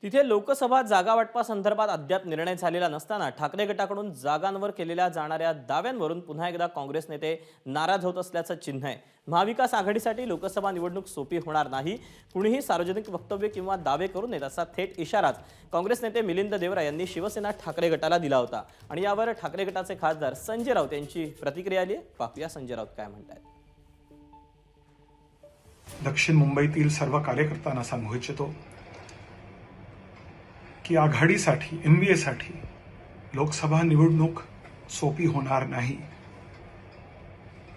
तिथे लोकसभा जागा वाटपासंदर्भात अद्याप निर्णय झालेला नसताना ठाकरे गटाकडून जागांवर केलेल्या जाणाऱ्या दाव्यांवरून पुन्हा एकदा काँग्रेस नेते नाराज होत असल्याचं चिन्ह आहे। महाविकास आघाडीसाठी लोकसभा निवडणूक सोपी होणार नाही, कुणीही सार्वजनिक वक्तव्य किंवा दावे करू नयेत असा थेट इशाराच काँग्रेस नेते मिलिंद देवरा यांनी शिवसेना ठाकरे गटाला दिला होता। आणि यावर ठाकरे गटाचे खासदार संजय राऊत यांची प्रतिक्रिया आली आहे। पाहूया संजय राऊत काय म्हणतात। दक्षिण मुंबईतील सर्व कार्यकर्त्यांना सांगू इच्छितो की आघाडीसाठी MBA साठी लोकसभा निवडणूक सोपी होणार नाही।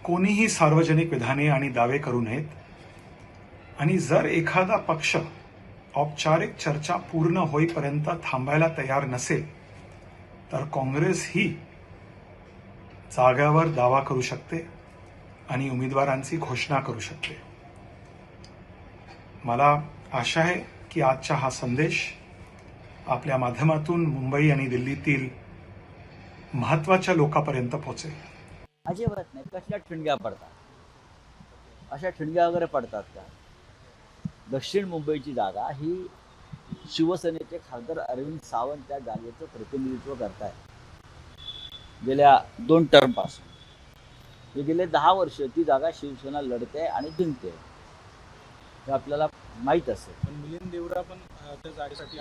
कोणीही सार्वजनिक विधाने आणि दावे करू नयेत आणि जर एखादा पक्ष औपचारिक चर्चा पूर्ण होईपर्यंत थांबायला तयार नसेल तर काँग्रेस ही जागावर दावा करू शकते आणि उमेदवारांची घोषणा करू शकते। मला आशा आहे की आजचा हा संदेश आपल्या माध्यमातून मुंबई आणि दिल्लीतील महत्त्वाच्या लोकांपर्यंत पोहोचेल। अजिबात नाही, कसल्या ठिणग्या पडतात, अशा ठिणग्या वगैरे पडतात का? दक्षिण मुंबईची जागा ही शिवसेनेचे खासदार अरविंद सावंत त्या जागेचं प्रतिनिधित्व करत आहे गेल्या 2 टर्मपासून। हे गेले 10 वर्ष ती जागा शिवसेना लढते आणि जिंकते, हे आपल्याला माहीत असेल। पण मिलिंद देवरा पण त्या जागेसाठी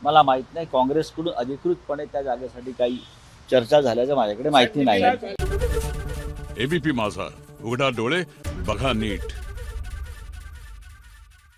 मला माहीत नाही काँग्रेसकडून अधिकृतपणे त्या जागेसाठी काही चर्चा झाल्याचं माझ्याकडे माहिती नाही। ABP माझा, उघडा डोळे बघा नीट।